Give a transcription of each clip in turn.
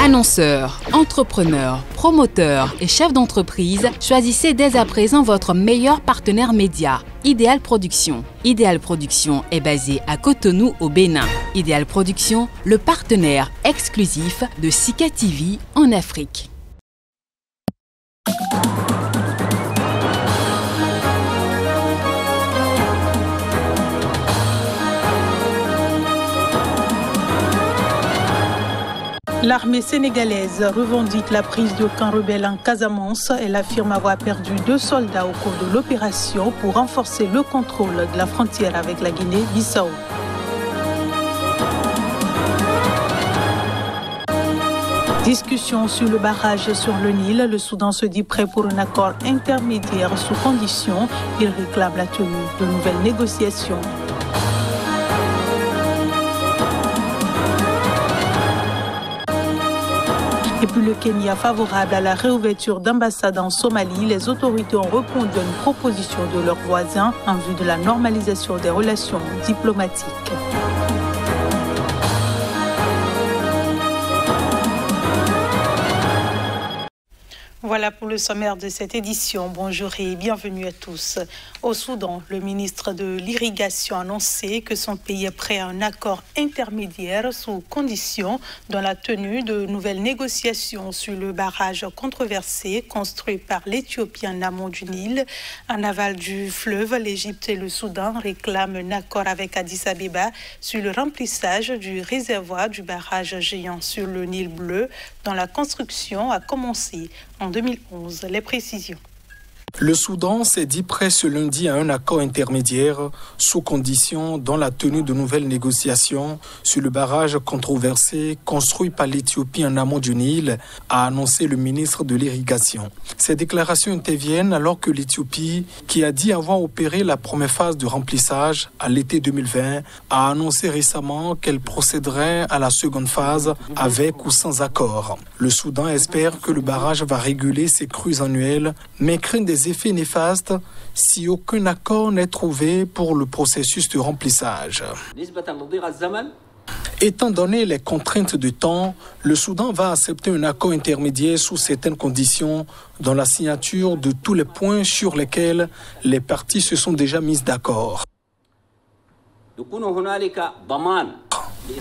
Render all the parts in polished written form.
Annonceurs, entrepreneurs, promoteurs et chefs d'entreprise, choisissez dès à présent votre meilleur partenaire média, Ideal Production. Ideal Production est basé à Cotonou au Bénin. Ideal Production, le partenaire exclusif de Sika TV en Afrique. L'armée sénégalaise revendique la prise de camps rebelles en Casamance. Elle affirme avoir perdu 2 soldats au cours de l'opération pour renforcer le contrôle de la frontière avec la Guinée-Bissau. Discussion sur le barrage sur le Nil. Le Soudan se dit prêt pour un accord intermédiaire sous condition. Il réclame la tenue de nouvelles négociations. Et puis le Kenya favorable à la réouverture d'ambassades en Somalie. Les autorités ont répondu à une proposition de leurs voisins en vue de la normalisation des relations diplomatiques. Voilà pour le sommaire de cette édition. Bonjour et bienvenue à tous. Au Soudan, le ministre de l'Irrigation a annoncé que son pays est prêt à un accord intermédiaire sous condition dans la tenue de nouvelles négociations sur le barrage controversé construit par l'Éthiopie en amont du Nil. En aval du fleuve, l'Égypte et le Soudan réclament un accord avec Addis Abeba sur le remplissage du réservoir du barrage géant sur le Nil bleu dont la construction a commencé en 2011. Les précisions. Le Soudan s'est dit prêt ce lundi à un accord intermédiaire sous condition dans la tenue de nouvelles négociations sur le barrage controversé construit par l'Éthiopie en amont du Nil, a annoncé le ministre de l'Irrigation. Ces déclarations interviennent alors que l'Éthiopie, qui a dit avoir opéré la première phase de remplissage à l'été 2020, a annoncé récemment qu'elle procéderait à la seconde phase avec ou sans accord. Le Soudan espère que le barrage va réguler ses crues annuelles, mais craint des effets néfastes si aucun accord n'est trouvé pour le processus de remplissage. Étant donné les contraintes de temps, le Soudan va accepter un accord intermédiaire sous certaines conditions, dont la signature de tous les points sur lesquels les parties se sont déjà mises d'accord.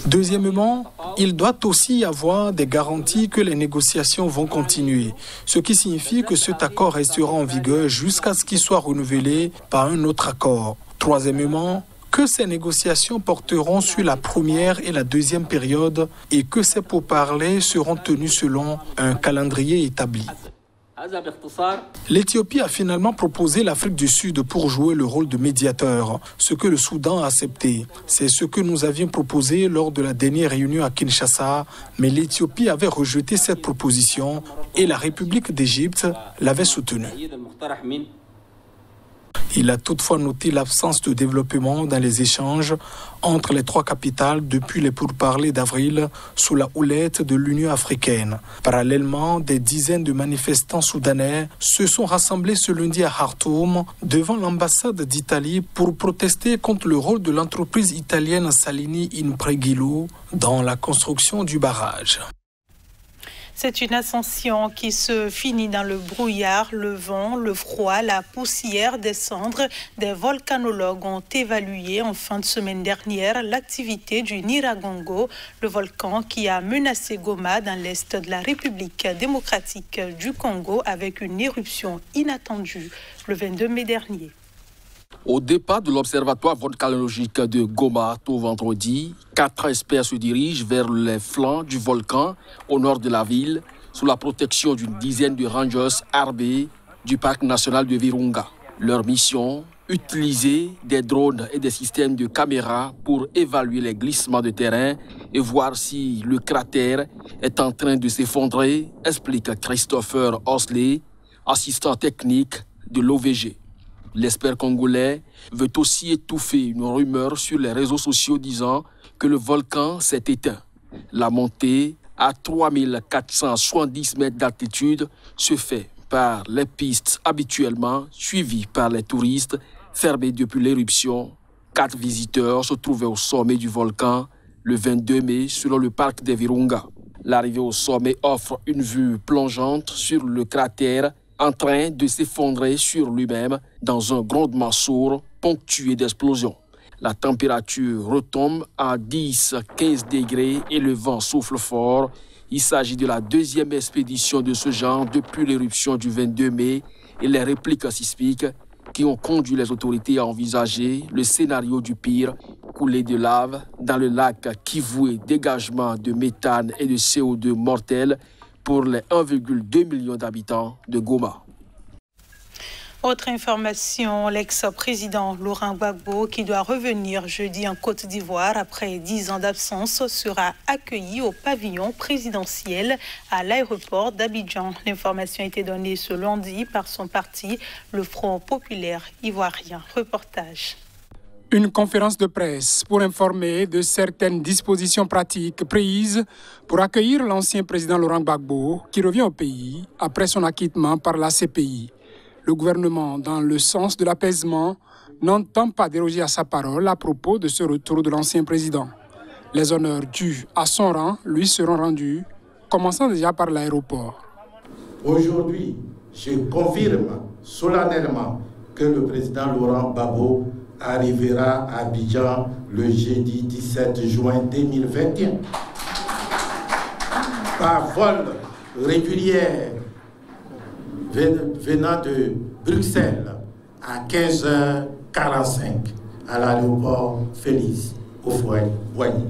Deuxièmement, il doit aussi y avoir des garanties que les négociations vont continuer, ce qui signifie que cet accord restera en vigueur jusqu'à ce qu'il soit renouvelé par un autre accord. Troisièmement, que ces négociations porteront sur la première et la deuxième période et que ces pourparlers seront tenus selon un calendrier établi. L'Éthiopie a finalement proposé l'Afrique du Sud pour jouer le rôle de médiateur, ce que le Soudan a accepté. C'est ce que nous avions proposé lors de la dernière réunion à Kinshasa, mais l'Éthiopie avait rejeté cette proposition et la République d'Égypte l'avait soutenue. Il a toutefois noté l'absence de développement dans les échanges entre les 3 capitales depuis les pourparlers d'avril sous la houlette de l'Union africaine. Parallèlement, des dizaines de manifestants soudanais se sont rassemblés ce lundi à Khartoum devant l'ambassade d'Italie pour protester contre le rôle de l'entreprise italienne Salini Impregilo dans la construction du barrage. C'est une ascension qui se finit dans le brouillard, le vent, le froid, la poussière, des cendres. Des volcanologues ont évalué en fin de semaine dernière l'activité du Nyiragongo, le volcan qui a menacé Goma dans l'est de la République démocratique du Congo avec une éruption inattendue le 22 mai dernier. Au départ de l'observatoire volcanologique de Goma, tout vendredi, 4 experts se dirigent vers les flancs du volcan au nord de la ville, sous la protection d'une dizaine de rangers armés du parc national de Virunga. Leur mission, utiliser des drones et des systèmes de caméras pour évaluer les glissements de terrain et voir si le cratère est en train de s'effondrer, explique Christopher Osley, assistant technique de l'OVG. L'expert congolais veut aussi étouffer une rumeur sur les réseaux sociaux disant que le volcan s'est éteint. La montée à 3470 mètres d'altitude se fait par les pistes habituellement suivies par les touristes fermées depuis l'éruption. 4 visiteurs se trouvaient au sommet du volcan le 22 mai selon le parc des Virunga. L'arrivée au sommet offre une vue plongeante sur le cratère en train de s'effondrer sur lui-même dans un grondement sourd ponctué d'explosions. La température retombe à 10-15 degrés et le vent souffle fort. Il s'agit de la deuxième expédition de ce genre depuis l'éruption du 22 mai et les répliques sismiques qui ont conduit les autorités à envisager le scénario du pire, coulée de lave dans le lac Kivu et dégagement de méthane et de CO2 mortels pour les 1,2 million d'habitants de Goma. Autre information, l'ex-président Laurent Gbagbo, qui doit revenir jeudi en Côte d'Ivoire après 10 ans d'absence, sera accueilli au pavillon présidentiel à l'aéroport d'Abidjan. L'information a été donnée ce lundi par son parti, le Front populaire ivoirien. Reportage. Une conférence de presse pour informer de certaines dispositions pratiques prises pour accueillir l'ancien président Laurent Gbagbo, qui revient au pays après son acquittement par la CPI. Le gouvernement, dans le sens de l'apaisement, n'entend pas déroger à sa parole à propos de ce retour de l'ancien président. Les honneurs dus à son rang lui seront rendus, commençant déjà par l'aéroport. Aujourd'hui, je confirme solennellement que le président Laurent Gbagbo arrivera à Abidjan le jeudi 17 juin 2021 par vol régulier venant de Bruxelles à 15h45 à l'aéroport Félix Houphouët-Boigny.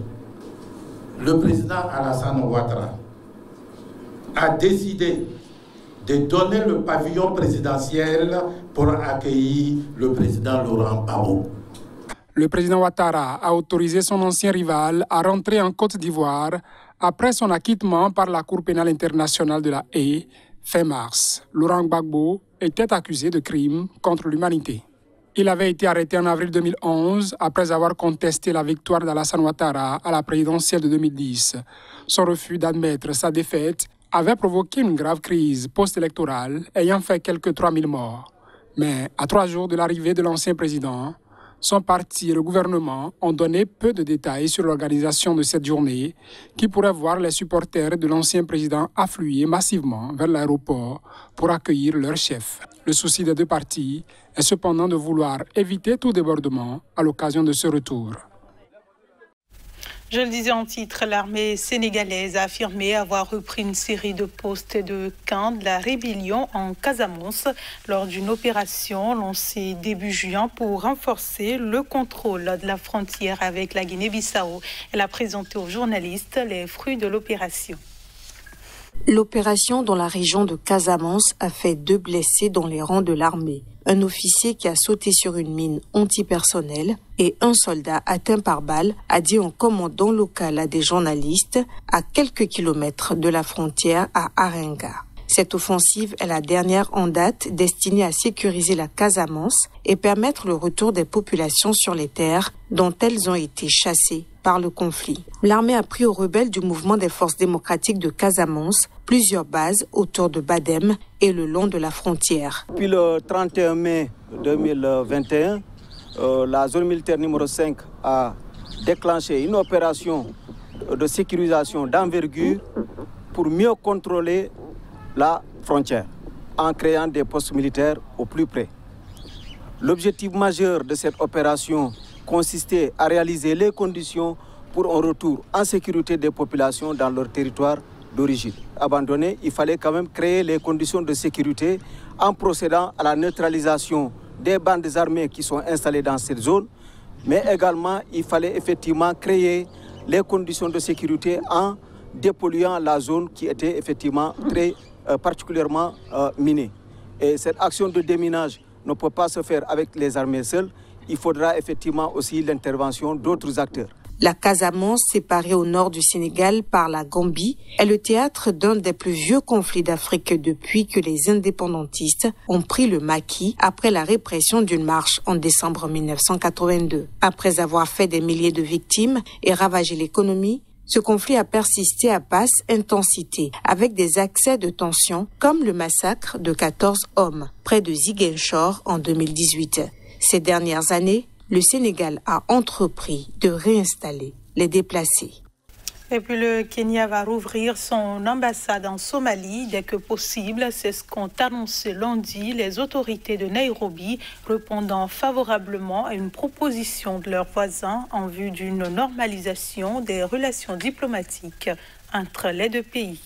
Le président Alassane Ouattara a décidé de donner le pavillon présidentiel pour accueillir le président Laurent Gbagbo. Le président Ouattara a autorisé son ancien rival à rentrer en Côte d'Ivoire après son acquittement par la Cour pénale internationale de la Haye fin mars. Laurent Gbagbo était accusé de crimes contre l'humanité. Il avait été arrêté en avril 2011 après avoir contesté la victoire d'Alassane Ouattara à la présidentielle de 2010. Son refus d'admettre sa défaite avait provoqué une grave crise post-électorale ayant fait quelques 3000 morts. Mais à 3 jours de l'arrivée de l'ancien président, son parti et le gouvernement ont donné peu de détails sur l'organisation de cette journée qui pourrait voir les supporters de l'ancien président affluer massivement vers l'aéroport pour accueillir leur chef. Le souci des deux partis est cependant de vouloir éviter tout débordement à l'occasion de ce retour. Je le disais en titre, l'armée sénégalaise a affirmé avoir repris une série de postes de camp de la rébellion en Casamance lors d'une opération lancée début juin pour renforcer le contrôle de la frontière avec la Guinée-Bissau. Elle a présenté aux journalistes les fruits de l'opération. L'opération dans la région de Casamance a fait 2 blessés dans les rangs de l'armée. Un officier qui a sauté sur une mine antipersonnelle et un soldat atteint par balle, a dit un commandant local à des journalistes à quelques kilomètres de la frontière à Arenga. Cette offensive est la dernière en date destinée à sécuriser la Casamance et permettre le retour des populations sur les terres dont elles ont été chassées par le conflit. L'armée a pris aux rebelles du mouvement des forces démocratiques de Casamance plusieurs bases autour de Badem et le long de la frontière. Depuis le 31 mai 2021, la zone militaire numéro 5 a déclenché une opération de sécurisation d'envergure pour mieux contrôler la frontière en créant des postes militaires au plus près. L'objectif majeur de cette opération consistait à réaliser les conditions pour un retour en sécurité des populations dans leur territoire d'origine. Abandonné, il fallait quand même créer les conditions de sécurité en procédant à la neutralisation des bandes armées qui sont installées dans cette zone, mais également il fallait effectivement créer les conditions de sécurité en dépolluant la zone qui était effectivement très particulièrement minée. Et cette action de déminage ne peut pas se faire avec les armées seules. Il faudra effectivement aussi l'intervention d'autres acteurs. La Casamance, séparée au nord du Sénégal par la Gambie, est le théâtre d'un des plus vieux conflits d'Afrique depuis que les indépendantistes ont pris le maquis après la répression d'une marche en décembre 1982. Après avoir fait des milliers de victimes et ravagé l'économie, ce conflit a persisté à basse intensité, avec des accès de tension comme le massacre de 14 hommes près de Ziguinchor en 2018. Ces dernières années, le Sénégal a entrepris de réinstaller les déplacés. Et puis le Kenya va rouvrir son ambassade en Somalie dès que possible. C'est ce qu'ont annoncé lundi les autorités de Nairobi, répondant favorablement à une proposition de leurs voisins en vue d'une normalisation des relations diplomatiques entre les deux pays.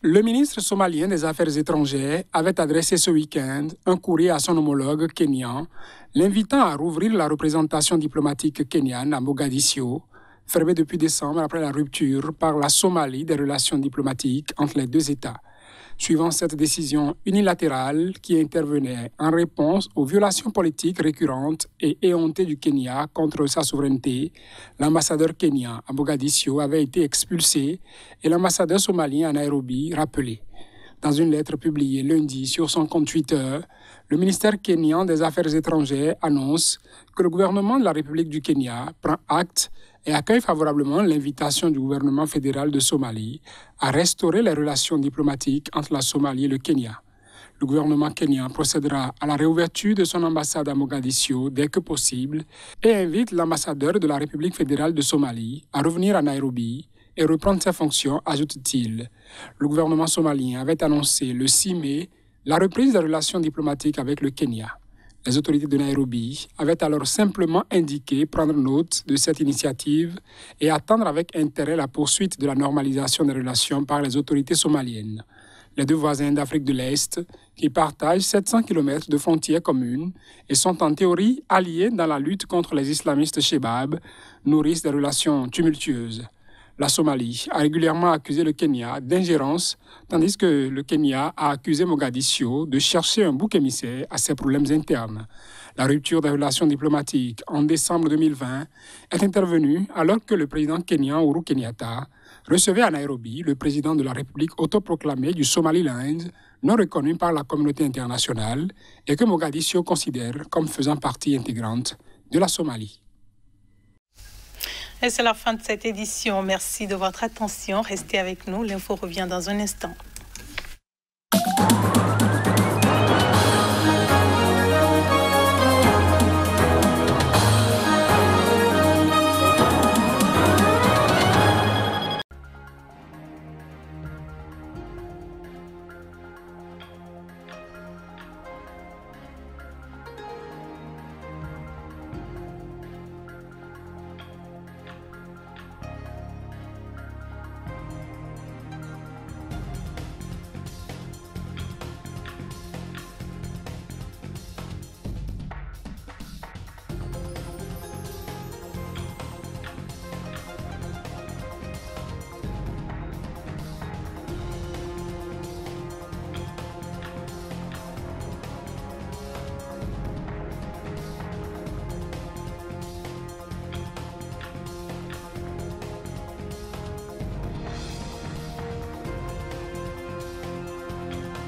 Le ministre somalien des Affaires étrangères avait adressé ce week-end un courrier à son homologue kenyan, l'invitant à rouvrir la représentation diplomatique kenyane à Mogadiscio, fermée depuis décembre après la rupture par la Somalie des relations diplomatiques entre les deux États. Suivant cette décision unilatérale qui intervenait en réponse aux violations politiques récurrentes et éhontées du Kenya contre sa souveraineté, l'ambassadeur kenyan à Mogadiscio avait été expulsé et l'ambassadeur somalien à Nairobi rappelé. Dans une lettre publiée lundi sur son compte Twitter, le ministère kenyan des Affaires étrangères annonce que le gouvernement de la République du Kenya prend acte et accueille favorablement l'invitation du gouvernement fédéral de Somalie à restaurer les relations diplomatiques entre la Somalie et le Kenya. Le gouvernement kenyan procédera à la réouverture de son ambassade à Mogadiscio dès que possible et invite l'ambassadeur de la République fédérale de Somalie à revenir à Nairobi et reprendre ses fonctions, ajoute-t-il. Le gouvernement somalien avait annoncé le 6 mai la reprise des relations diplomatiques avec le Kenya. Les autorités de Nairobi avaient alors simplement indiqué prendre note de cette initiative et attendre avec intérêt la poursuite de la normalisation des relations par les autorités somaliennes. Les deux voisins d'Afrique de l'Est, qui partagent 700 km de frontières communes et sont en théorie alliés dans la lutte contre les islamistes Shebab, nourrissent des relations tumultueuses. La Somalie a régulièrement accusé le Kenya d'ingérence, tandis que le Kenya a accusé Mogadiscio de chercher un bouc émissaire à ses problèmes internes. La rupture des relations diplomatiques en décembre 2020 est intervenue alors que le président kenyan Uhuru Kenyatta recevait à Nairobi le président de la République autoproclamée du Somaliland, non reconnu par la communauté internationale et que Mogadiscio considère comme faisant partie intégrante de la Somalie. Et c'est la fin de cette édition. Merci de votre attention. Restez avec nous. L'info revient dans un instant.